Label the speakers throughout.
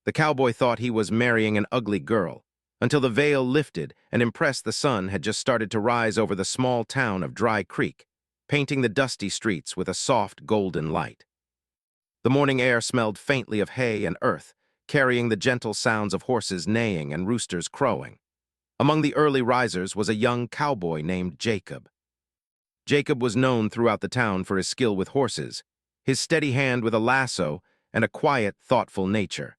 Speaker 1: The cowboy thought he was marrying an ugly girl, until the veil lifted and impressed the sun had just started to rise over the small town of Dry Creek, painting the dusty streets with a soft golden light. The morning air smelled faintly of hay and earth, carrying the gentle sounds of horses neighing and roosters crowing. Among the early risers was a young cowboy named Jacob. Jacob was known throughout the town for his skill with horses, his steady hand with a lasso, and a quiet, thoughtful nature.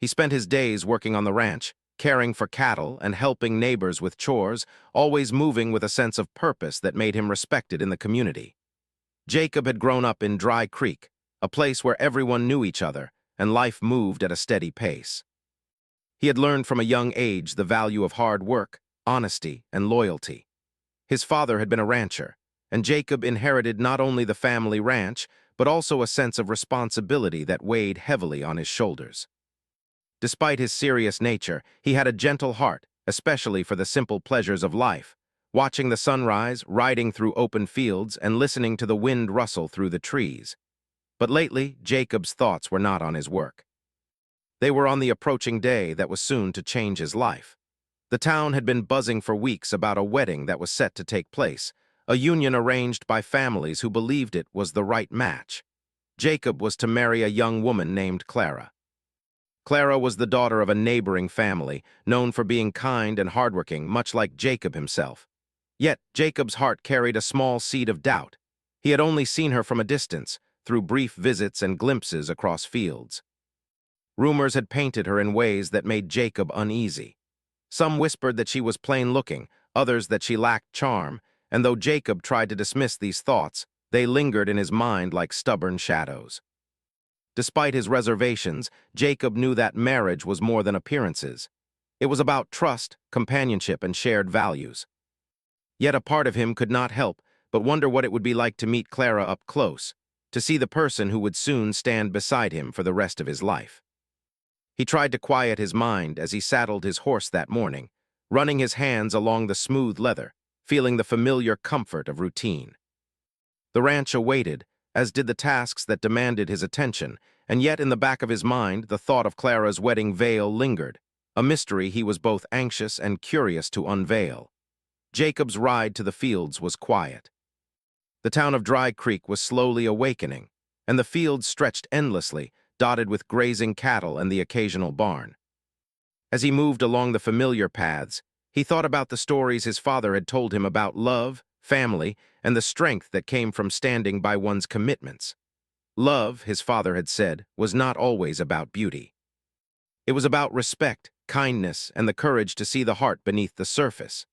Speaker 1: He spent his days working on the ranch, caring for cattle and helping neighbors with chores, always moving with a sense of purpose that made him respected in the community. Jacob had grown up in Dry Creek, a place where everyone knew each other and life moved at a steady pace. He had learned from a young age the value of hard work, honesty, and loyalty. His father had been a rancher, and Jacob inherited not only the family ranch, but also a sense of responsibility that weighed heavily on his shoulders. Despite his serious nature, he had a gentle heart, especially for the simple pleasures of life, watching the sunrise, riding through open fields, and listening to the wind rustle through the trees. But lately, Jacob's thoughts were not on his work. They were on the approaching day that was soon to change his life. The town had been buzzing for weeks about a wedding that was set to take place, a union arranged by families who believed it was the right match. Jacob was to marry a young woman named Clara. Clara was the daughter of a neighboring family, known for being kind and hardworking, much like Jacob himself. Yet, Jacob's heart carried a small seed of doubt. He had only seen her from a distance, through brief visits and glimpses across fields. Rumors had painted her in ways that made Jacob uneasy. Some whispered that she was plain-looking, others that she lacked charm, and though Jacob tried to dismiss these thoughts, they lingered in his mind like stubborn shadows. Despite his reservations, Jacob knew that marriage was more than appearances. It was about trust, companionship, and shared values. Yet a part of him could not help but wonder what it would be like to meet Clara up close, to see the person who would soon stand beside him for the rest of his life. He tried to quiet his mind as he saddled his horse that morning, running his hands along the smooth leather, feeling the familiar comfort of routine. The ranch awaited, as did the tasks that demanded his attention, and yet in the back of his mind the thought of Clara's wedding veil lingered, a mystery he was both anxious and curious to unveil. Jacob's ride to the fields was quiet. The town of Dry Creek was slowly awakening, and the fields stretched endlessly, dotted with grazing cattle and the occasional barn. As he moved along the familiar paths, he thought about the stories his father had told him about love, family, and the strength that came from standing by one's commitments. Love, his father had said, was not always about beauty. It was about respect, kindness, and the courage to see the heart beneath the surface.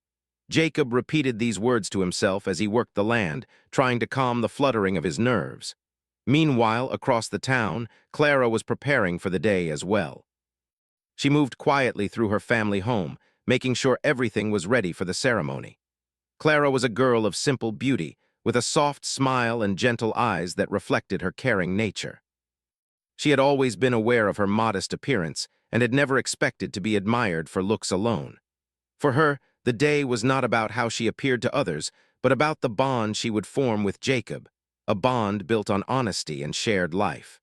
Speaker 1: Jacob repeated these words to himself as he worked the land, trying to calm the fluttering of his nerves. Meanwhile, across the town, Clara was preparing for the day as well. She moved quietly through her family home, making sure everything was ready for the ceremony. Clara was a girl of simple beauty, with a soft smile and gentle eyes that reflected her caring nature. She had always been aware of her modest appearance and had never expected to be admired for looks alone. For her, the day was not about how she appeared to others, but about the bond she would form with Jacob, a bond built on honesty and shared life.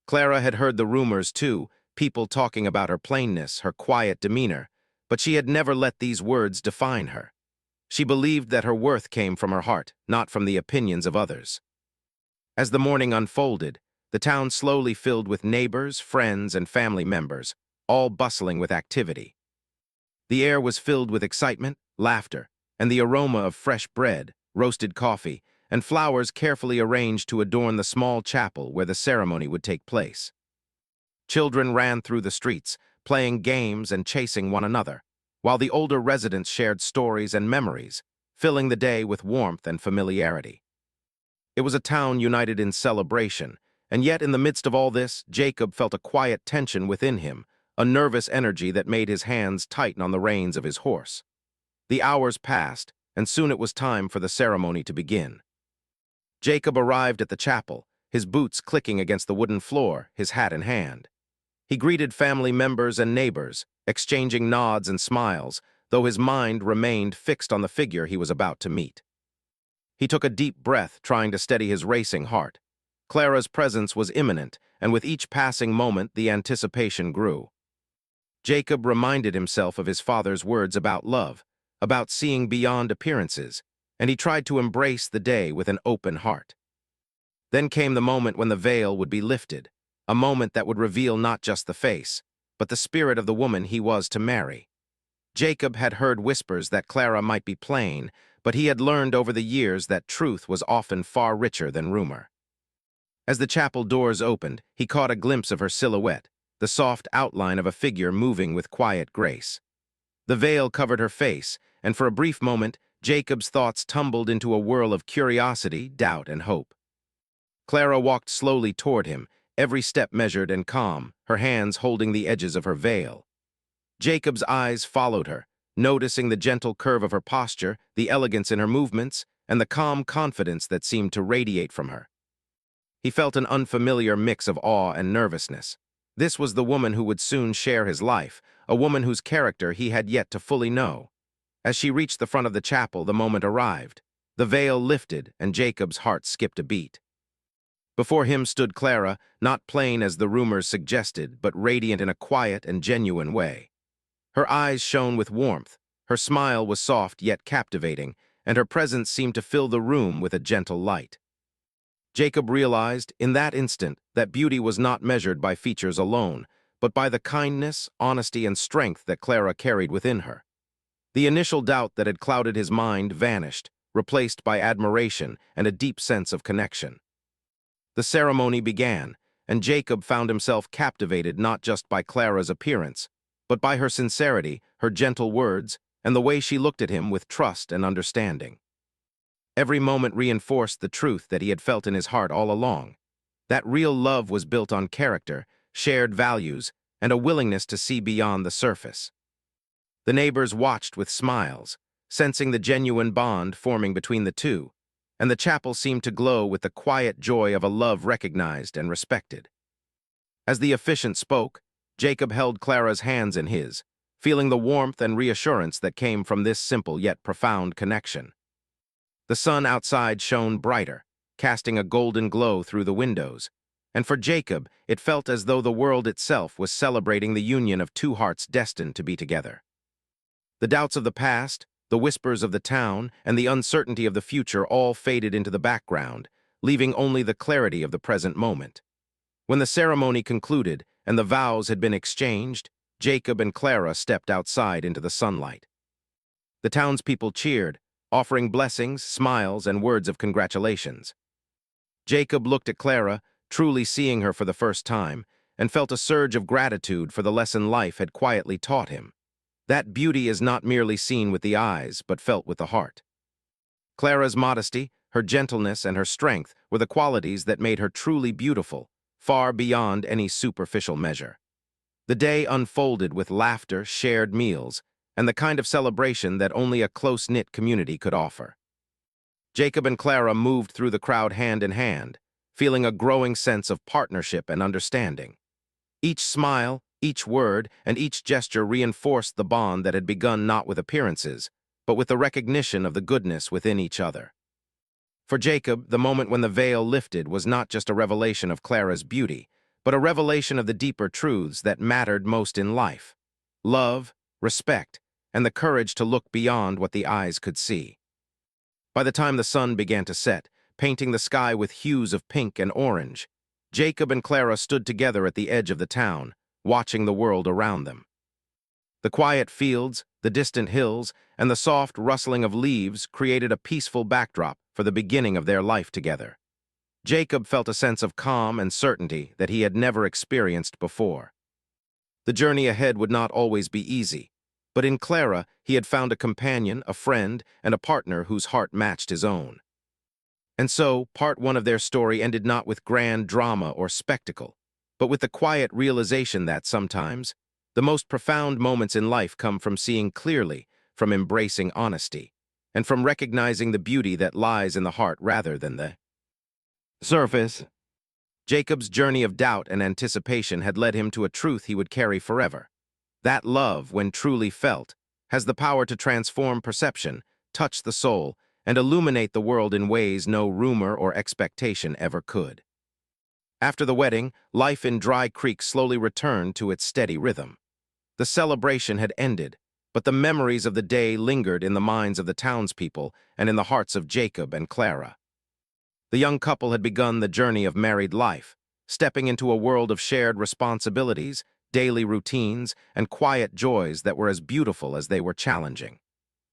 Speaker 1: Clara had heard the rumors too, people talking about her plainness, her quiet demeanor, but she had never let these words define her. She believed that her worth came from her heart, not from the opinions of others. As the morning unfolded, the town slowly filled with neighbors, friends, and family members, all bustling with activity. The air was filled with excitement, laughter, and the aroma of fresh bread, roasted coffee, and flowers carefully arranged to adorn the small chapel where the ceremony would take place. Children ran through the streets, playing games and chasing one another, while the older residents shared stories and memories, filling the day with warmth and familiarity. It was a town united in celebration, and yet in the midst of all this, Jacob felt a quiet tension within him, a nervous energy that made his hands tighten on the reins of his horse. The hours passed, and soon it was time for the ceremony to begin. Jacob arrived at the chapel, his boots clicking against the wooden floor, his hat in hand. He greeted family members and neighbors, exchanging nods and smiles, though his mind remained fixed on the figure he was about to meet. He took a deep breath, trying to steady his racing heart. Clara's presence was imminent, and with each passing moment the anticipation grew. Jacob reminded himself of his father's words about love, about seeing beyond appearances, and he tried to embrace the day with an open heart. Then came the moment when the veil would be lifted, a moment that would reveal not just the face, but the spirit of the woman he was to marry. Jacob had heard whispers that Clara might be plain, but he had learned over the years that truth was often far richer than rumor. As the chapel doors opened, he caught a glimpse of her silhouette, the soft outline of a figure moving with quiet grace. The veil covered her face, and for a brief moment, Jacob's thoughts tumbled into a whirl of curiosity, doubt, and hope. Clara walked slowly toward him, every step measured and calm, her hands holding the edges of her veil. Jacob's eyes followed her, noticing the gentle curve of her posture, the elegance in her movements, and the calm confidence that seemed to radiate from her. He felt an unfamiliar mix of awe and nervousness. This was the woman who would soon share his life, a woman whose character he had yet to fully know. As she reached the front of the chapel, the moment arrived. The veil lifted, and Jacob's heart skipped a beat. Before him stood Clara, not plain as the rumors suggested, but radiant in a quiet and genuine way. Her eyes shone with warmth, her smile was soft yet captivating, and her presence seemed to fill the room with a gentle light. Jacob realized, in that instant, that beauty was not measured by features alone, but by the kindness, honesty, and strength that Clara carried within her. The initial doubt that had clouded his mind vanished, replaced by admiration and a deep sense of connection. The ceremony began, and Jacob found himself captivated not just by Clara's appearance, but by her sincerity, her gentle words, and the way she looked at him with trust and understanding. Every moment reinforced the truth that he had felt in his heart all along, that real love was built on character, shared values, and a willingness to see beyond the surface. The neighbors watched with smiles, sensing the genuine bond forming between the two, and the chapel seemed to glow with the quiet joy of a love recognized and respected. As the officiant spoke, Jacob held Clara's hands in his, feeling the warmth and reassurance that came from this simple yet profound connection. The sun outside shone brighter, casting a golden glow through the windows, and for Jacob it felt as though the world itself was celebrating the union of two hearts destined to be together. The doubts of the past, the whispers of the town, and the uncertainty of the future all faded into the background, leaving only the clarity of the present moment. When the ceremony concluded and the vows had been exchanged, Jacob and Clara stepped outside into the sunlight. The townspeople cheered, offering blessings, smiles, and words of congratulations. Jacob looked at Clara, truly seeing her for the first time, and felt a surge of gratitude for the lesson life had quietly taught him. That beauty is not merely seen with the eyes, but felt with the heart. Clara's modesty, her gentleness, and her strength were the qualities that made her truly beautiful, far beyond any superficial measure. The day unfolded with laughter, shared meals, and the kind of celebration that only a close-knit community could offer. Jacob and Clara moved through the crowd hand in hand, feeling a growing sense of partnership and understanding. Each smile, each word, and each gesture reinforced the bond that had begun not with appearances, but with the recognition of the goodness within each other. For Jacob, the moment when the veil lifted was not just a revelation of Clara's beauty, but a revelation of the deeper truths that mattered most in life: love, respect, and the courage to look beyond what the eyes could see. By the time the sun began to set, painting the sky with hues of pink and orange, Jacob and Clara stood together at the edge of the town, watching the world around them. The quiet fields, the distant hills, and the soft rustling of leaves created a peaceful backdrop for the beginning of their life together. Jacob felt a sense of calm and certainty that he had never experienced before. The journey ahead would not always be easy, but in Clara he had found a companion, a friend, and a partner whose heart matched his own. And so, part one of their story ended not with grand drama or spectacle, but with the quiet realization that sometimes, the most profound moments in life come from seeing clearly, from embracing honesty, and from recognizing the beauty that lies in the heart rather than the surface. Jacob's journey of doubt and anticipation had led him to a truth he would carry forever. That love, when truly felt, has the power to transform perception, touch the soul, and illuminate the world in ways no rumor or expectation ever could. After the wedding, life in Dry Creek slowly returned to its steady rhythm. The celebration had ended, but the memories of the day lingered in the minds of the townspeople and in the hearts of Jacob and Clara. The young couple had begun the journey of married life, stepping into a world of shared responsibilities, daily routines, and quiet joys that were as beautiful as they were challenging.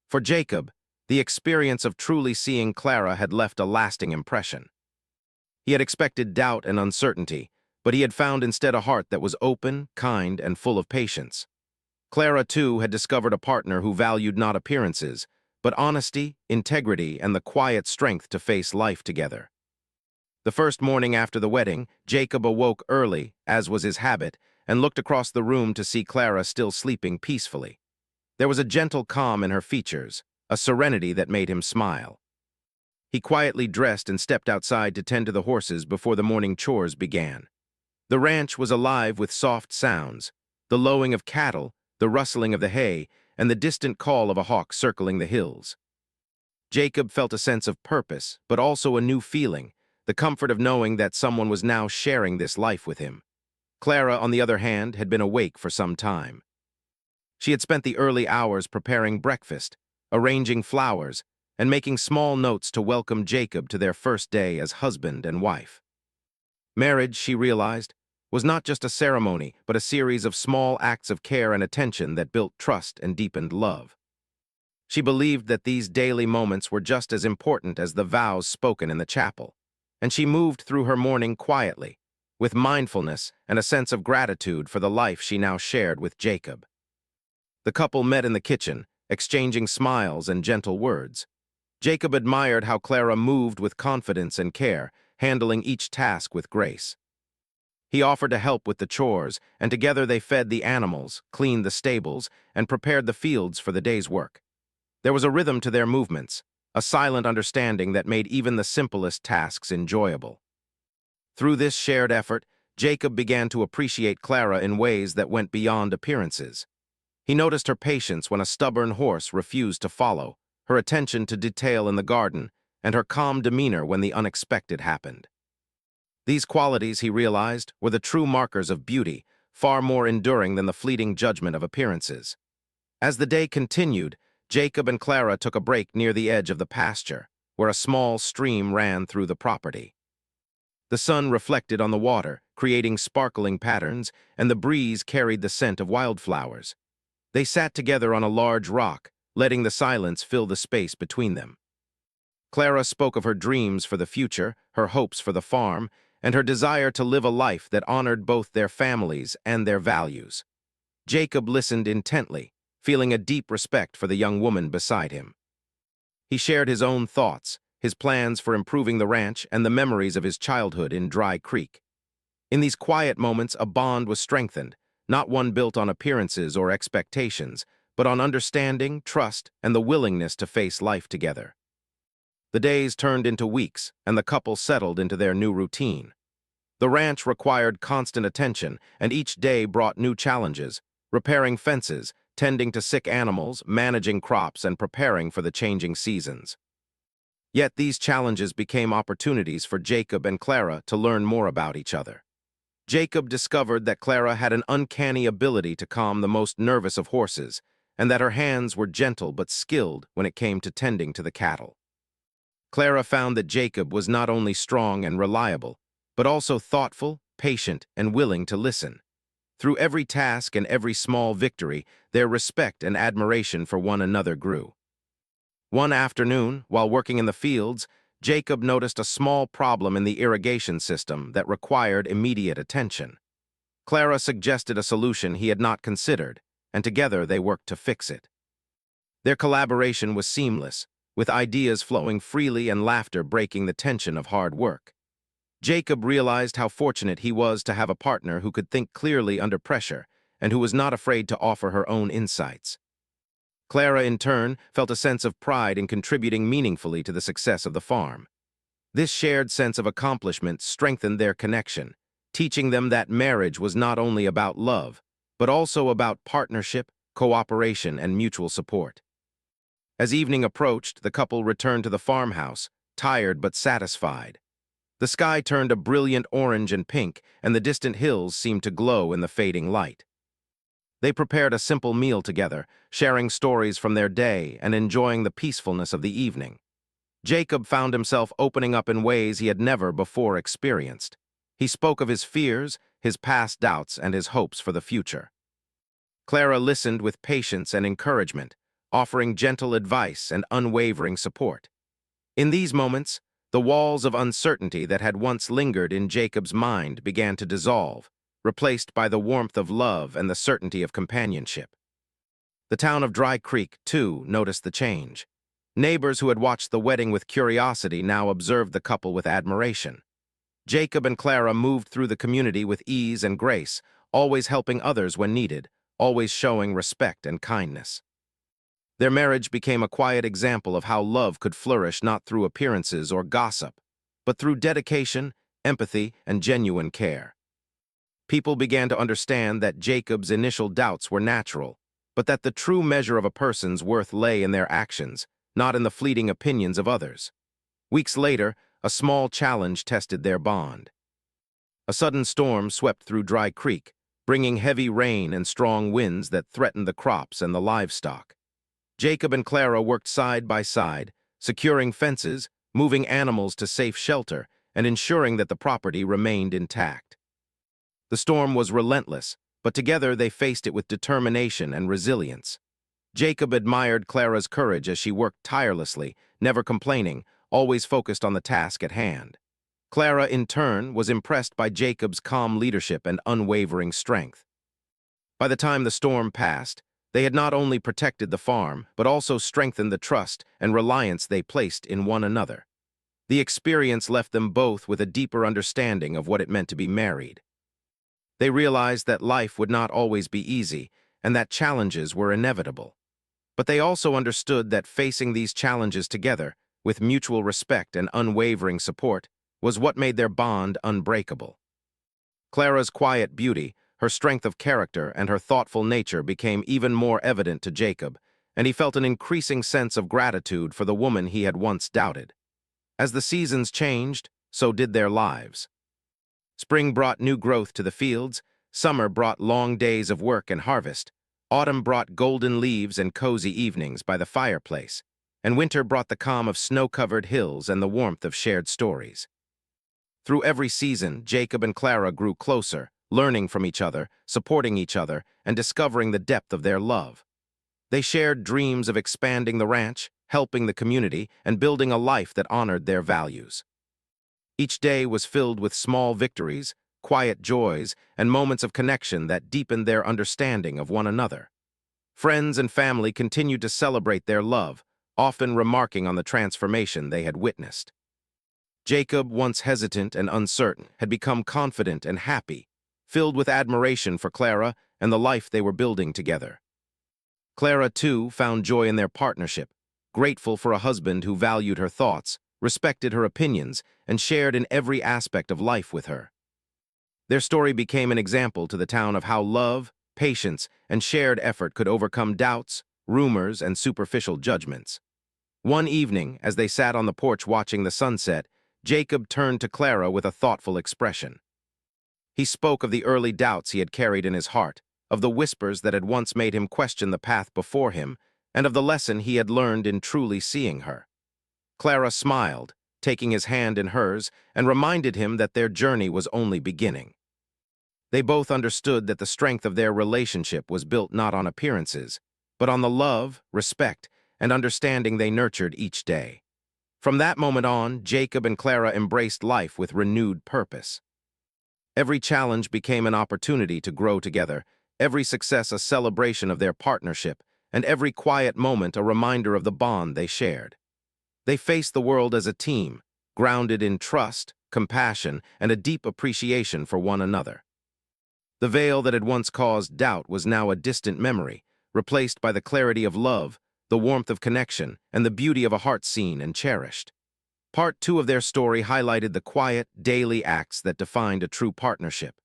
Speaker 1: For Jacob, the experience of truly seeing Clara had left a lasting impression. He had expected doubt and uncertainty, but he had found instead a heart that was open, kind, and full of patience. Clara, too, had discovered a partner who valued not appearances, but honesty, integrity, and the quiet strength to face life together. The first morning after the wedding, Jacob awoke early, as was his habit, and looked across the room to see Clara still sleeping peacefully. There was a gentle calm in her features, a serenity that made him smile. He quietly dressed and stepped outside to tend to the horses before the morning chores began. The ranch was alive with soft sounds, the lowing of cattle, the rustling of the hay, and the distant call of a hawk circling the hills. Jacob felt a sense of purpose, but also a new feeling, the comfort of knowing that someone was now sharing this life with him. Clara, on the other hand, had been awake for some time. She had spent the early hours preparing breakfast, arranging flowers, and making small notes to welcome Jacob to their first day as husband and wife. Marriage, she realized, was not just a ceremony, but a series of small acts of care and attention that built trust and deepened love. She believed that these daily moments were just as important as the vows spoken in the chapel, and she moved through her morning quietly, with mindfulness and a sense of gratitude for the life she now shared with Jacob. The couple met in the kitchen, exchanging smiles and gentle words. Jacob admired how Clara moved with confidence and care, handling each task with grace. He offered to help with the chores, and together they fed the animals, cleaned the stables, and prepared the fields for the day's work. There was a rhythm to their movements, a silent understanding that made even the simplest tasks enjoyable. Through this shared effort, Jacob began to appreciate Clara in ways that went beyond appearances. He noticed her patience when a stubborn horse refused to follow, her attention to detail in the garden, and her calm demeanor when the unexpected happened. These qualities, he realized, were the true markers of beauty, far more enduring than the fleeting judgment of appearances. As the day continued, Jacob and Clara took a break near the edge of the pasture, where a small stream ran through the property. The sun reflected on the water, creating sparkling patterns, and the breeze carried the scent of wildflowers. They sat together on a large rock, letting the silence fill the space between them. Clara spoke of her dreams for the future, her hopes for the farm, and her desire to live a life that honored both their families and their values. Jacob listened intently, feeling a deep respect for the young woman beside him. He shared his own thoughts, his plans for improving the ranch, and the memories of his childhood in Dry Creek. In these quiet moments, a bond was strengthened, not one built on appearances or expectations, but on understanding, trust, and the willingness to face life together. The days turned into weeks, and the couple settled into their new routine. The ranch required constant attention, and each day brought new challenges: repairing fences, tending to sick animals, managing crops, and preparing for the changing seasons. Yet these challenges became opportunities for Jacob and Clara to learn more about each other. Jacob discovered that Clara had an uncanny ability to calm the most nervous of horses, and that her hands were gentle but skilled when it came to tending to the cattle. Clara found that Jacob was not only strong and reliable, but also thoughtful, patient, and willing to listen. Through every task and every small victory, their respect and admiration for one another grew. One afternoon, while working in the fields, Jacob noticed a small problem in the irrigation system that required immediate attention. Clara suggested a solution he had not considered, and together they worked to fix it. Their collaboration was seamless, with ideas flowing freely and laughter breaking the tension of hard work. Jacob realized how fortunate he was to have a partner who could think clearly under pressure and who was not afraid to offer her own insights. Clara, in turn, felt a sense of pride in contributing meaningfully to the success of the farm. This shared sense of accomplishment strengthened their connection, teaching them that marriage was not only about love, but also about partnership, cooperation, and mutual support. As evening approached, the couple returned to the farmhouse, tired but satisfied. The sky turned a brilliant orange and pink, and the distant hills seemed to glow in the fading light. They prepared a simple meal together, sharing stories from their day and enjoying the peacefulness of the evening. Jacob found himself opening up in ways he had never before experienced. He spoke of his fears, his past doubts, and his hopes for the future. Clara listened with patience and encouragement, offering gentle advice and unwavering support. In these moments, the walls of uncertainty that had once lingered in Jacob's mind began to dissolve, replaced by the warmth of love and the certainty of companionship. The town of Dry Creek, too, noticed the change. Neighbors who had watched the wedding with curiosity now observed the couple with admiration. Jacob and Clara moved through the community with ease and grace, always helping others when needed, always showing respect and kindness. Their marriage became a quiet example of how love could flourish not through appearances or gossip, but through dedication, empathy, and genuine care. People began to understand that Jacob's initial doubts were natural, but that the true measure of a person's worth lay in their actions, not in the fleeting opinions of others. Weeks later, a small challenge tested their bond. A sudden storm swept through Dry Creek, bringing heavy rain and strong winds that threatened the crops and the livestock. Jacob and Clara worked side by side, securing fences, moving animals to safe shelter, and ensuring that the property remained intact. The storm was relentless, but together they faced it with determination and resilience. Jacob admired Clara's courage as she worked tirelessly, never complaining, always focused on the task at hand. Clara, in turn, was impressed by Jacob's calm leadership and unwavering strength. By the time the storm passed, they had not only protected the farm, but also strengthened the trust and reliance they placed in one another. The experience left them both with a deeper understanding of what it meant to be married. They realized that life would not always be easy, and that challenges were inevitable. But they also understood that facing these challenges together, with mutual respect and unwavering support, was what made their bond unbreakable. Clara's quiet beauty, her strength of character, and her thoughtful nature became even more evident to Jacob, and he felt an increasing sense of gratitude for the woman he had once doubted. As the seasons changed, so did their lives. Spring brought new growth to the fields, summer brought long days of work and harvest, autumn brought golden leaves and cozy evenings by the fireplace, and winter brought the calm of snow-covered hills and the warmth of shared stories. Through every season, Jacob and Clara grew closer, learning from each other, supporting each other, and discovering the depth of their love. They shared dreams of expanding the ranch, helping the community, and building a life that honored their values. Each day was filled with small victories, quiet joys, and moments of connection that deepened their understanding of one another. Friends and family continued to celebrate their love, often remarking on the transformation they had witnessed. Jacob, once hesitant and uncertain, had become confident and happy, filled with admiration for Clara and the life they were building together. Clara, too, found joy in their partnership, grateful for a husband who valued her thoughts, respected her opinions, and shared in every aspect of life with her. Their story became an example to the town of how love, patience, and shared effort could overcome doubts, rumors, and superficial judgments. One evening, as they sat on the porch watching the sunset, Jacob turned to Clara with a thoughtful expression. He spoke of the early doubts he had carried in his heart, of the whispers that had once made him question the path before him, and of the lesson he had learned in truly seeing her. Clara smiled, taking his hand in hers, and reminded him that their journey was only beginning. They both understood that the strength of their relationship was built not on appearances, but on the love, respect, and understanding they nurtured each day. From that moment on, Jacob and Clara embraced life with renewed purpose. Every challenge became an opportunity to grow together, every success a celebration of their partnership, and every quiet moment a reminder of the bond they shared. They faced the world as a team, grounded in trust, compassion, and a deep appreciation for one another. The veil that had once caused doubt was now a distant memory, replaced by the clarity of love, the warmth of connection, and the beauty of a heart seen and cherished. Part 2 of their story highlighted the quiet, daily acts that defined a true partnership.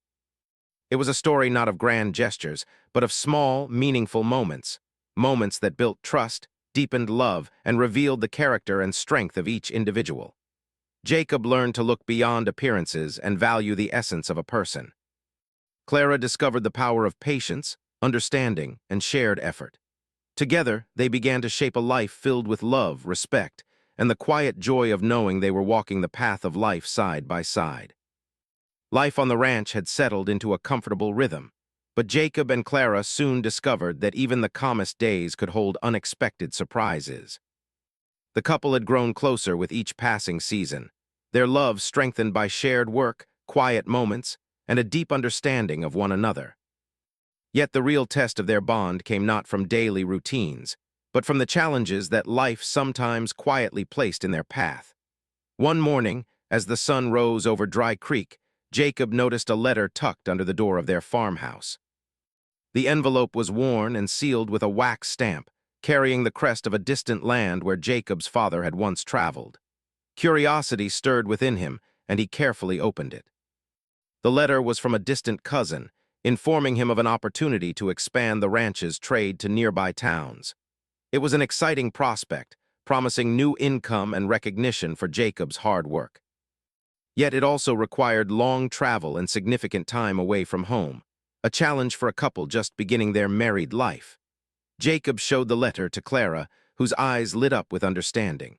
Speaker 1: It was a story not of grand gestures, but of small, meaningful moments, moments that built trust, deepened love, and revealed the character and strength of each individual. Jacob learned to look beyond appearances and value the essence of a person. Clara discovered the power of patience, understanding, and shared effort. Together, they began to shape a life filled with love, respect, and the quiet joy of knowing they were walking the path of life side by side. Life on the ranch had settled into a comfortable rhythm, but Jacob and Clara soon discovered that even the calmest days could hold unexpected surprises. The couple had grown closer with each passing season, their love strengthened by shared work, quiet moments, and a deep understanding of one another. Yet the real test of their bond came not from daily routines, but from the challenges that life sometimes quietly placed in their path. One morning, as the sun rose over Dry Creek, Jacob noticed a letter tucked under the door of their farmhouse. The envelope was worn and sealed with a wax stamp, carrying the crest of a distant land where Jacob's father had once traveled. Curiosity stirred within him, and he carefully opened it. The letter was from a distant cousin, informing him of an opportunity to expand the ranch's trade to nearby towns. It was an exciting prospect, promising new income and recognition for Jacob's hard work. Yet it also required long travel and significant time away from home, a challenge for a couple just beginning their married life. Jacob showed the letter to Clara, whose eyes lit up with understanding.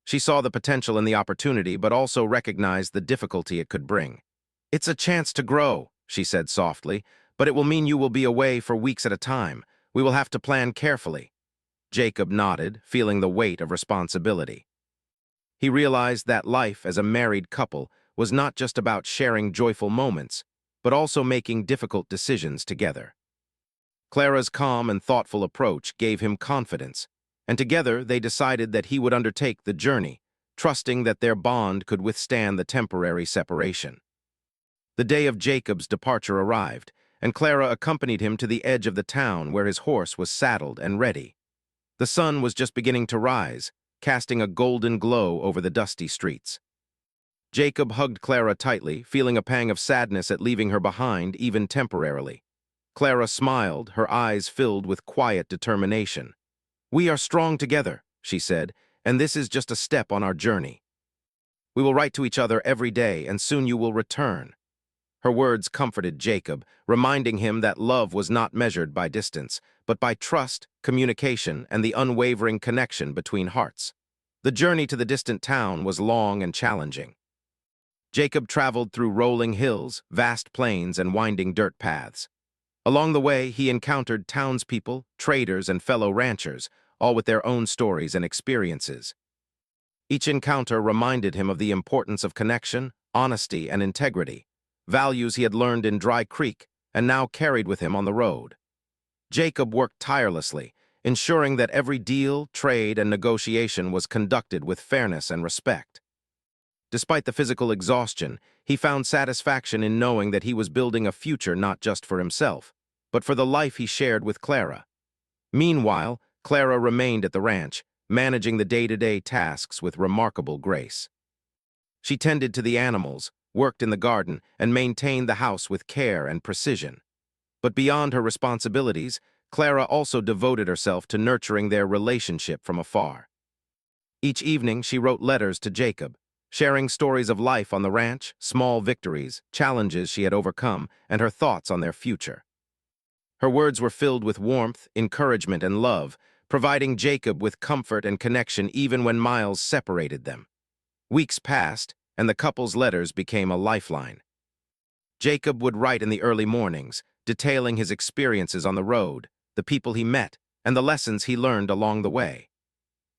Speaker 1: She saw the potential in the opportunity, but also recognized the difficulty it could bring. "It's a chance to grow," she said softly, "but it will mean you will be away for weeks at a time. We will have to plan carefully." Jacob nodded, feeling the weight of responsibility. He realized that life as a married couple was not just about sharing joyful moments, but also making difficult decisions together. Clara's calm and thoughtful approach gave him confidence, and together they decided that he would undertake the journey, trusting that their bond could withstand the temporary separation. The day of Jacob's departure arrived, and Clara accompanied him to the edge of the town where his horse was saddled and ready. The sun was just beginning to rise, casting a golden glow over the dusty streets. Jacob hugged Clara tightly, feeling a pang of sadness at leaving her behind, even temporarily. Clara smiled, her eyes filled with quiet determination. "We are strong together," she said, "and this is just a step on our journey. We will write to each other every day, and soon you will return." Her words comforted Jacob, reminding him that love was not measured by distance, but by trust, communication, and the unwavering connection between hearts. The journey to the distant town was long and challenging. Jacob traveled through rolling hills, vast plains, and winding dirt paths. Along the way, he encountered townspeople, traders, and fellow ranchers, all with their own stories and experiences. Each encounter reminded him of the importance of connection, honesty, and integrity, values he had learned in Dry Creek and now carried with him on the road. Jacob worked tirelessly, ensuring that every deal, trade, and negotiation was conducted with fairness and respect. Despite the physical exhaustion, he found satisfaction in knowing that he was building a future not just for himself, but for the life he shared with Clara. Meanwhile, Clara remained at the ranch, managing the day-to-day tasks with remarkable grace. She tended to the animals, worked in the garden, and maintained the house with care and precision. But beyond her responsibilities, Clara also devoted herself to nurturing their relationship from afar. Each evening, she wrote letters to Jacob, sharing stories of life on the ranch, small victories, challenges she had overcome, and her thoughts on their future. Her words were filled with warmth, encouragement, and love, providing Jacob with comfort and connection even when miles separated them. Weeks passed, and the couple's letters became a lifeline. Jacob would write in the early mornings, detailing his experiences on the road, the people he met, and the lessons he learned along the way.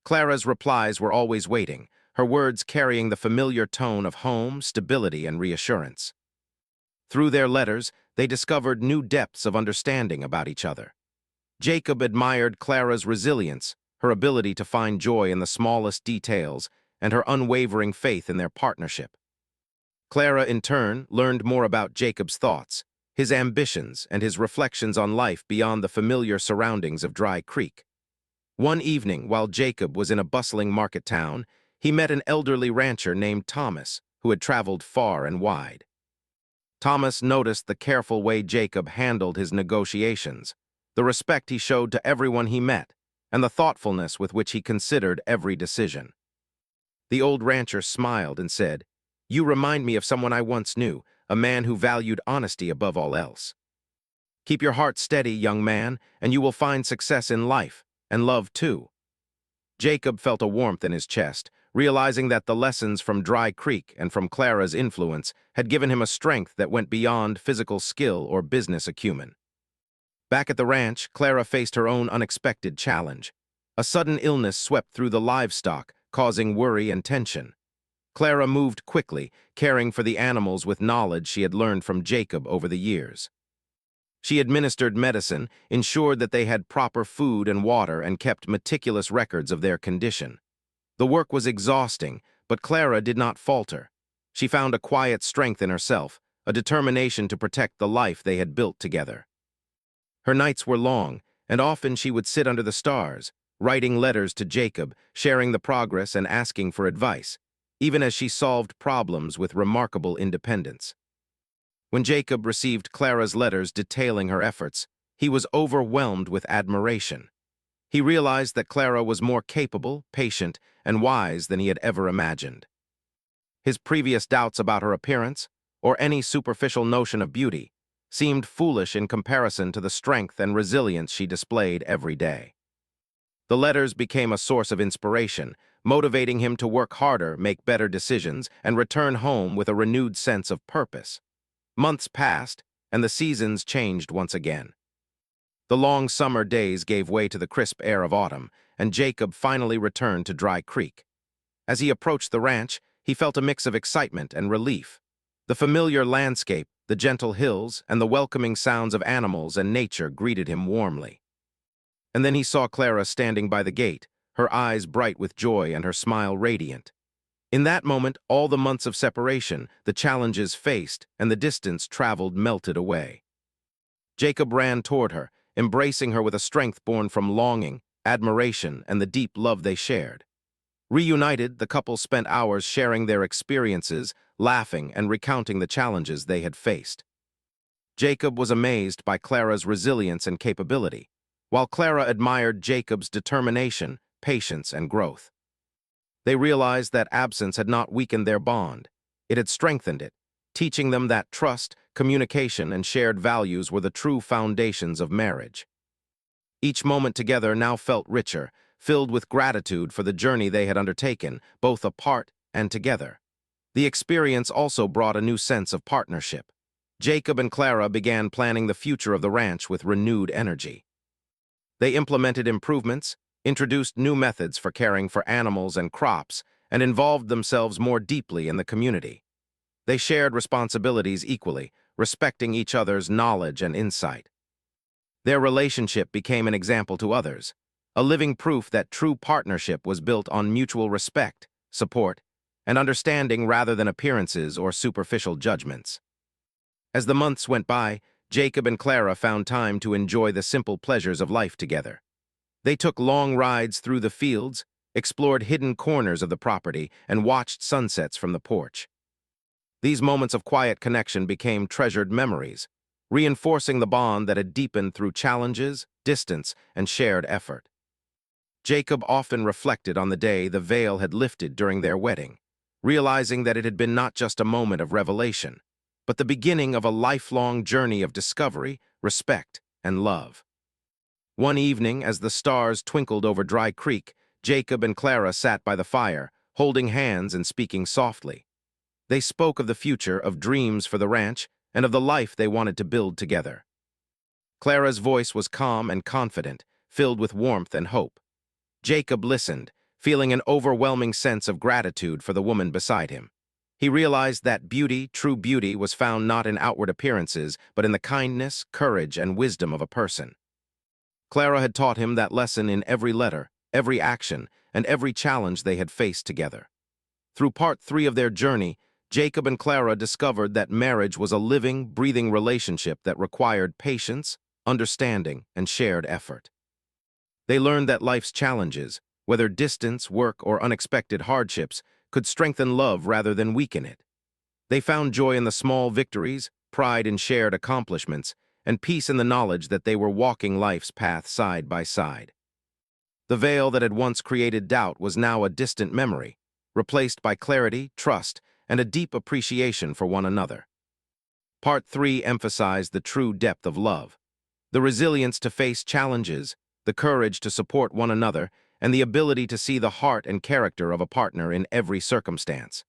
Speaker 1: Clara's replies were always waiting, her words carrying the familiar tone of home, stability, and reassurance. Through their letters, they discovered new depths of understanding about each other. Jacob admired Clara's resilience, her ability to find joy in the smallest details, and her unwavering faith in their partnership. Clara, in turn, learned more about Jacob's thoughts, his ambitions, and his reflections on life beyond the familiar surroundings of Dry Creek. One evening, while Jacob was in a bustling market town, he met an elderly rancher named Thomas, who had traveled far and wide. Thomas noticed the careful way Jacob handled his negotiations, the respect he showed to everyone he met, and the thoughtfulness with which he considered every decision. The old rancher smiled and said, "You remind me of someone I once knew, a man who valued honesty above all else. Keep your heart steady, young man, and you will find success in life, and love too." Jacob felt a warmth in his chest, realizing that the lessons from Dry Creek and from Clara's influence had given him a strength that went beyond physical skill or business acumen. Back at the ranch, Clara faced her own unexpected challenge. A sudden illness swept through the livestock, causing worry and tension. Clara moved quickly, caring for the animals with knowledge she had learned from Jacob over the years. She administered medicine, ensured that they had proper food and water, and kept meticulous records of their condition. The work was exhausting, but Clara did not falter. She found a quiet strength in herself, a determination to protect the life they had built together. Her nights were long, and often she would sit under the stars, writing letters to Jacob, sharing the progress and asking for advice, even as she solved problems with remarkable independence. When Jacob received Clara's letters detailing her efforts, he was overwhelmed with admiration. He realized that Clara was more capable, patient, and wise than he had ever imagined. His previous doubts about her appearance, or any superficial notion of beauty, seemed foolish in comparison to the strength and resilience she displayed every day. The letters became a source of inspiration, motivating him to work harder, make better decisions, and return home with a renewed sense of purpose. Months passed, and the seasons changed once again. The long summer days gave way to the crisp air of autumn, and Jacob finally returned to Dry Creek. As he approached the ranch, he felt a mix of excitement and relief. The familiar landscape, the gentle hills, and the welcoming sounds of animals and nature greeted him warmly. And then he saw Clara standing by the gate, her eyes bright with joy and her smile radiant. In that moment, all the months of separation, the challenges faced, and the distance traveled melted away. Jacob ran toward her, embracing her with a strength born from longing, admiration, and the deep love they shared. Reunited, the couple spent hours sharing their experiences, laughing, and recounting the challenges they had faced. Jacob was amazed by Clara's resilience and capability, while Clara admired Jacob's determination, patience, and growth. They realized that absence had not weakened their bond. It had strengthened it, teaching them that trust, communication, and shared values were the true foundations of marriage. Each moment together now felt richer, filled with gratitude for the journey they had undertaken, both apart and together. The experience also brought a new sense of partnership. Jacob and Clara began planning the future of the ranch with renewed energy. They implemented improvements, introduced new methods for caring for animals and crops, and involved themselves more deeply in the community. They shared responsibilities equally, respecting each other's knowledge and insight. Their relationship became an example to others, a living proof that true partnership was built on mutual respect, support, and understanding rather than appearances or superficial judgments. As the months went by, Jacob and Clara found time to enjoy the simple pleasures of life together. They took long rides through the fields, explored hidden corners of the property, and watched sunsets from the porch. These moments of quiet connection became treasured memories, reinforcing the bond that had deepened through challenges, distance, and shared effort. Jacob often reflected on the day the veil had lifted during their wedding, realizing that it had been not just a moment of revelation, but the beginning of a lifelong journey of discovery, respect, and love. One evening, as the stars twinkled over Dry Creek, Jacob and Clara sat by the fire, holding hands and speaking softly. They spoke of the future, of dreams for the ranch, and of the life they wanted to build together. Clara's voice was calm and confident, filled with warmth and hope. Jacob listened, feeling an overwhelming sense of gratitude for the woman beside him. He realized that beauty, true beauty, was found not in outward appearances, but in the kindness, courage, and wisdom of a person. Clara had taught him that lesson in every letter, every action, and every challenge they had faced together. Through part 3 of their journey, Jacob and Clara discovered that marriage was a living, breathing relationship that required patience, understanding, and shared effort. They learned that life's challenges, whether distance, work, or unexpected hardships, could strengthen love rather than weaken it. They found joy in the small victories, pride in shared accomplishments, and peace in the knowledge that they were walking life's path side by side. The veil that had once created doubt was now a distant memory, replaced by clarity, trust, and a deep appreciation for one another. Part 3 emphasized the true depth of love, the resilience to face challenges, the courage to support one another, and the ability to see the heart and character of a partner in every circumstance.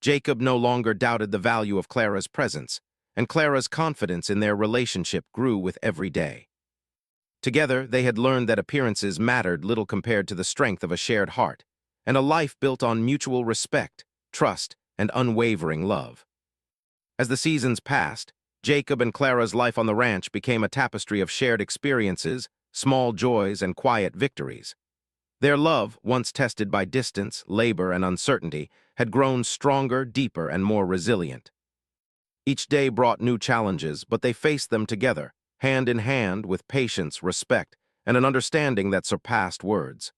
Speaker 1: Jacob no longer doubted the value of Clara's presence, and Clara's confidence in their relationship grew with every day. Together, they had learned that appearances mattered little compared to the strength of a shared heart, and a life built on mutual respect, trust, and unwavering love. As the seasons passed, Jacob and Clara's life on the ranch became a tapestry of shared experiences, small joys, and quiet victories. Their love, once tested by distance, labor, and uncertainty, had grown stronger, deeper, and more resilient. Each day brought new challenges, but they faced them together, hand in hand, with patience, respect, and an understanding that surpassed words.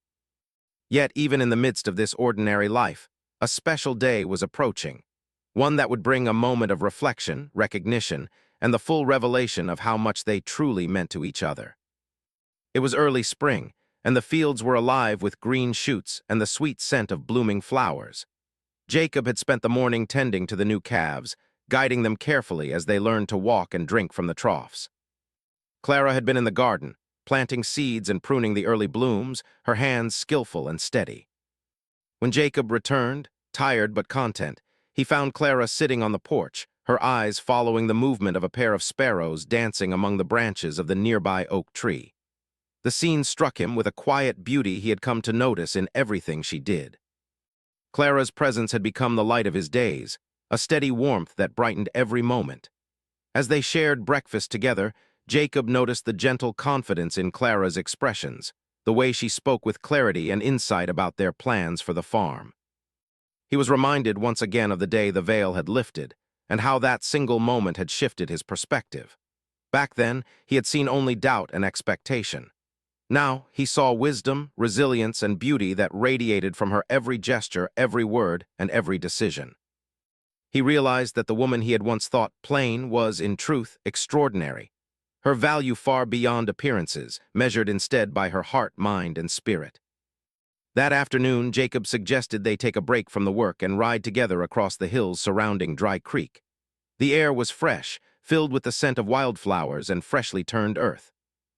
Speaker 1: Yet, even in the midst of this ordinary life, a special day was approaching, one that would bring a moment of reflection, recognition, and the full revelation of how much they truly meant to each other. It was early spring, and the fields were alive with green shoots and the sweet scent of blooming flowers. Jacob had spent the morning tending to the new calves, guiding them carefully as they learned to walk and drink from the troughs. Clara had been in the garden, planting seeds and pruning the early blooms, her hands skillful and steady. When Jacob returned, tired but content, he found Clara sitting on the porch, her eyes following the movement of a pair of sparrows dancing among the branches of the nearby oak tree. The scene struck him with a quiet beauty he had come to notice in everything she did. Clara's presence had become the light of his days, a steady warmth that brightened every moment. As they shared breakfast together, Jacob noticed the gentle confidence in Clara's expressions, the way she spoke with clarity and insight about their plans for the farm. He was reminded once again of the day the veil had lifted, and how that single moment had shifted his perspective. Back then, he had seen only doubt and expectation. Now, he saw wisdom, resilience, and beauty that radiated from her every gesture, every word, and every decision. He realized that the woman he had once thought plain was, in truth, extraordinary, her value far beyond appearances, measured instead by her heart, mind, and spirit. That afternoon, Jacob suggested they take a break from the work and ride together across the hills surrounding Dry Creek. The air was fresh, filled with the scent of wildflowers and freshly turned earth.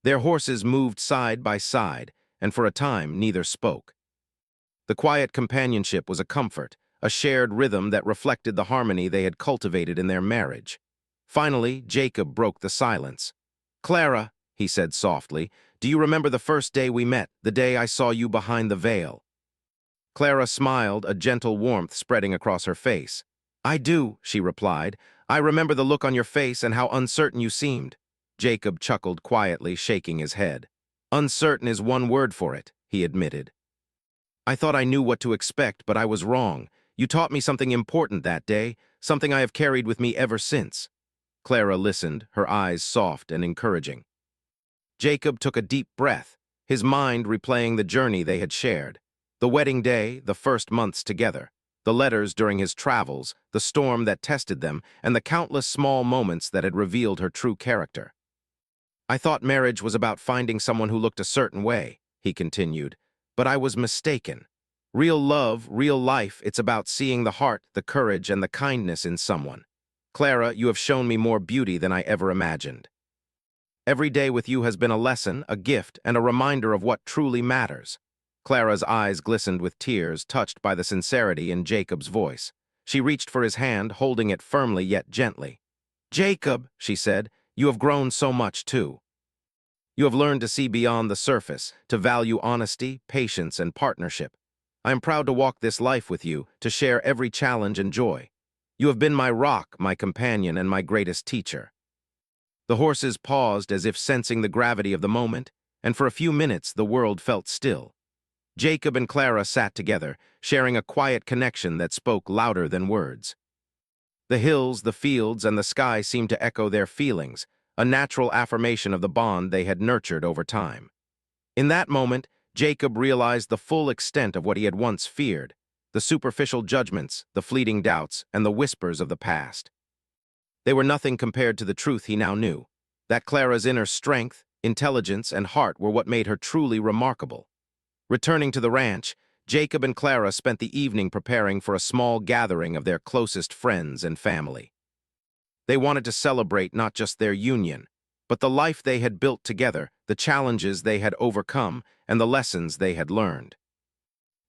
Speaker 1: Their horses moved side by side, and for a time neither spoke. The quiet companionship was a comfort, a shared rhythm that reflected the harmony they had cultivated in their marriage. Finally, Jacob broke the silence. "Clara," he said softly, "do you remember the first day we met, the day I saw you behind the veil?" Clara smiled, a gentle warmth spreading across her face. "I do," she replied. "I remember the look on your face and how uncertain you seemed." Jacob chuckled quietly, shaking his head. "Uncertain is one word for it," he admitted. "I thought I knew what to expect, but I was wrong. You taught me something important that day, something I have carried with me ever since." Clara listened, her eyes soft and encouraging. Jacob took a deep breath, his mind replaying the journey they had shared. The wedding day, the first months together, the letters during his travels, the storm that tested them, and the countless small moments that had revealed her true character. "I thought marriage was about finding someone who looked a certain way," he continued, "but I was mistaken. Real love, real life, it's about seeing the heart, the courage, and the kindness in someone. Clara, you have shown me more beauty than I ever imagined. Every day with you has been a lesson, a gift, and a reminder of what truly matters." Clara's eyes glistened with tears, touched by the sincerity in Jacob's voice. She reached for his hand, holding it firmly yet gently. "Jacob," she said, "you have grown so much too. You have learned to see beyond the surface, to value honesty, patience, and partnership. I am proud to walk this life with you, to share every challenge and joy. You have been my rock, my companion, and my greatest teacher." The horses paused as if sensing the gravity of the moment, and for a few minutes the world felt still. Jacob and Clara sat together, sharing a quiet connection that spoke louder than words. The hills, the fields, and the sky seemed to echo their feelings, a natural affirmation of the bond they had nurtured over time. In that moment, Jacob realized the full extent of what he had once feared, the superficial judgments, the fleeting doubts, and the whispers of the past. They were nothing compared to the truth he now knew, that Clara's inner strength, intelligence, and heart were what made her truly remarkable. Returning to the ranch, Jacob and Clara spent the evening preparing for a small gathering of their closest friends and family. They wanted to celebrate not just their union, but the life they had built together, the challenges they had overcome, and the lessons they had learned.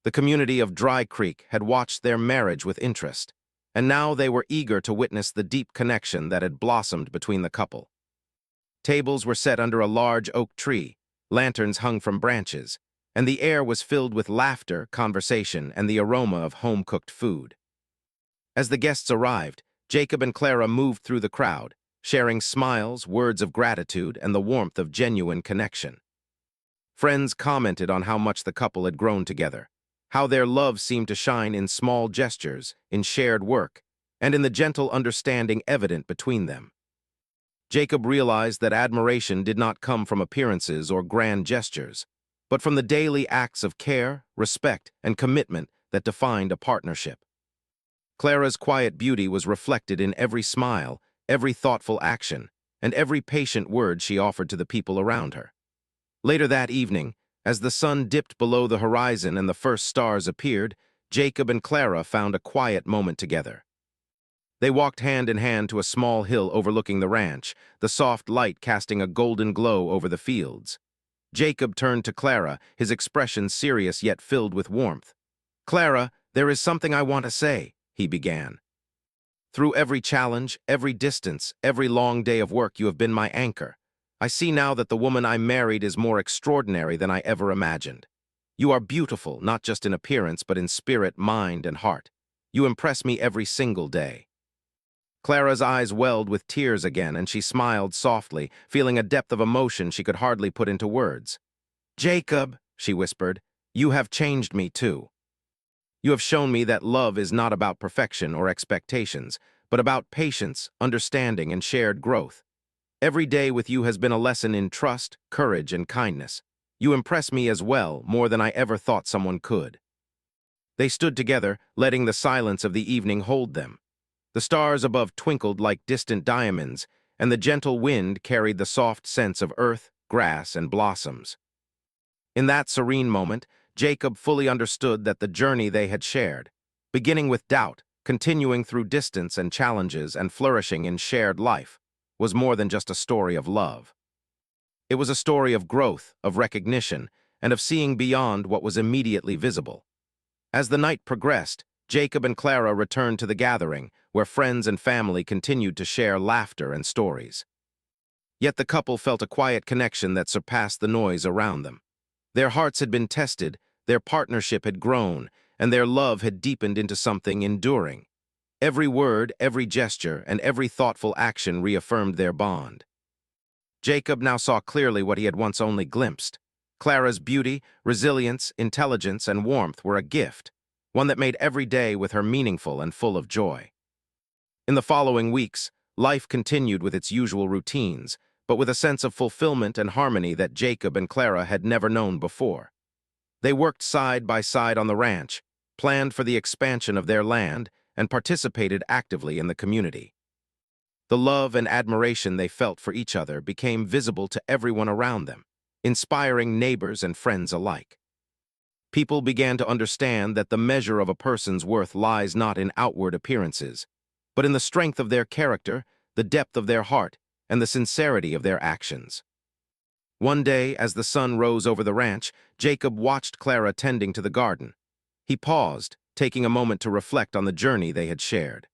Speaker 1: The community of Dry Creek had watched their marriage with interest, and now they were eager to witness the deep connection that had blossomed between the couple. Tables were set under a large oak tree, lanterns hung from branches, and the air was filled with laughter, conversation, and the aroma of home-cooked food. As the guests arrived, Jacob and Clara moved through the crowd, sharing smiles, words of gratitude, and the warmth of genuine connection. Friends commented on how much the couple had grown together, how their love seemed to shine in small gestures, in shared work, and in the gentle understanding evident between them. Jacob realized that admiration did not come from appearances or grand gestures, but from the daily acts of care, respect, and commitment that defined a partnership. Clara's quiet beauty was reflected in every smile, every thoughtful action, and every patient word she offered to the people around her. Later that evening, as the sun dipped below the horizon and the first stars appeared, Jacob and Clara found a quiet moment together. They walked hand in hand to a small hill overlooking the ranch, the soft light casting a golden glow over the fields. Jacob turned to Clara, his expression serious yet filled with warmth. "Clara, there is something I want to say," he began. "Through every challenge, every distance, every long day of work, you have been my anchor. I see now that the woman I married is more extraordinary than I ever imagined. You are beautiful, not just in appearance, but in spirit, mind, and heart. You impress me every single day." Clara's eyes welled with tears again, and she smiled softly, feeling a depth of emotion she could hardly put into words. "Jacob," she whispered, "you have changed me too. You have shown me that love is not about perfection or expectations, but about patience, understanding, and shared growth. Every day with you has been a lesson in trust, courage, and kindness. You impress me as well, more than I ever thought someone could." They stood together, letting the silence of the evening hold them. The stars above twinkled like distant diamonds, and the gentle wind carried the soft scents of earth, grass, and blossoms. In that serene moment, Jacob fully understood that the journey they had shared, beginning with doubt, continuing through distance and challenges, and flourishing in shared life, was more than just a story of love. It was a story of growth, of recognition, and of seeing beyond what was immediately visible. As the night progressed, Jacob and Clara returned to the gathering, where friends and family continued to share laughter and stories. Yet the couple felt a quiet connection that surpassed the noise around them. Their hearts had been tested, their partnership had grown, and their love had deepened into something enduring. Every word, every gesture, and every thoughtful action reaffirmed their bond. Jacob now saw clearly what he had once only glimpsed. Clara's beauty, resilience, intelligence, and warmth were a gift, one that made every day with her meaningful and full of joy. In the following weeks, life continued with its usual routines, but with a sense of fulfillment and harmony that Jacob and Clara had never known before. They worked side by side on the ranch, planned for the expansion of their land, and participated actively in the community. The love and admiration they felt for each other became visible to everyone around them, inspiring neighbors and friends alike. People began to understand that the measure of a person's worth lies not in outward appearances, but in the strength of their character, the depth of their heart, and the sincerity of their actions. One day, as the sun rose over the ranch, Jacob watched Clara tending to the garden. He paused, taking a moment to reflect on the journey they had shared.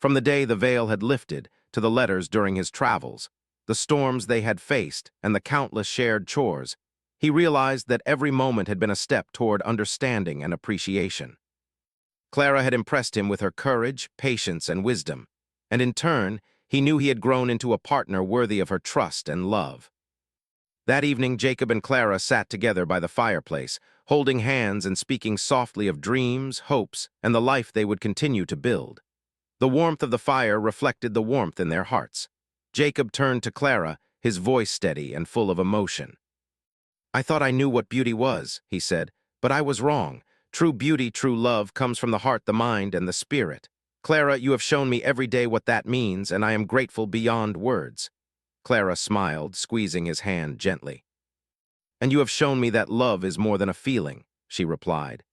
Speaker 1: From the day the veil had lifted, to the letters during his travels, the storms they had faced, and the countless shared chores, he realized that every moment had been a step toward understanding and appreciation. Clara had impressed him with her courage, patience, and wisdom, and in turn, he knew he had grown into a partner worthy of her trust and love. That evening, Jacob and Clara sat together by the fireplace, holding hands and speaking softly of dreams, hopes, and the life they would continue to build. The warmth of the fire reflected the warmth in their hearts. Jacob turned to Clara, his voice steady and full of emotion. "I thought I knew what beauty was," he said, "but I was wrong. True beauty, true love comes from the heart, the mind, and the spirit. Clara, you have shown me every day what that means, and I am grateful beyond words." Clara smiled, squeezing his hand gently. "And you have shown me that love is more than a feeling," she replied.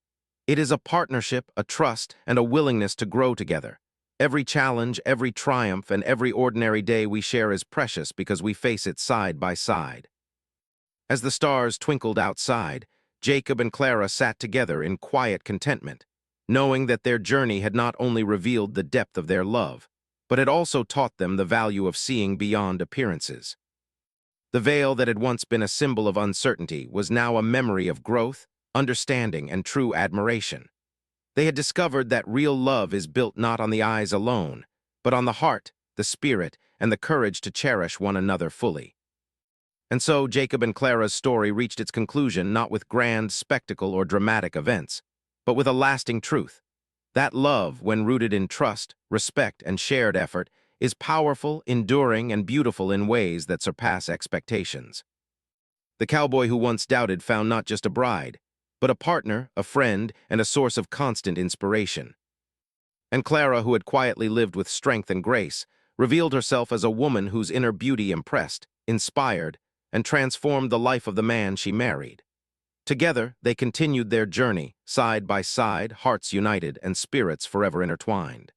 Speaker 1: "It is a partnership, a trust, and a willingness to grow together. Every challenge, every triumph, and every ordinary day we share is precious because we face it side by side." As the stars twinkled outside, Jacob and Clara sat together in quiet contentment, knowing that their journey had not only revealed the depth of their love, but had also taught them the value of seeing beyond appearances. The veil that had once been a symbol of uncertainty was now a memory of growth, understanding, and true admiration. They had discovered that real love is built not on the eyes alone, but on the heart, the spirit, and the courage to cherish one another fully. And so Jacob and Clara's story reached its conclusion not with grand spectacle or dramatic events, but with a lasting truth. That love, when rooted in trust, respect, and shared effort, is powerful, enduring, and beautiful in ways that surpass expectations. The cowboy who once doubted found not just a bride, but a partner, a friend, and a source of constant inspiration. And Clara, who had quietly lived with strength and grace, revealed herself as a woman whose inner beauty impressed, inspired, and transformed the life of the man she married. Together, they continued their journey, side by side, hearts united and spirits forever intertwined.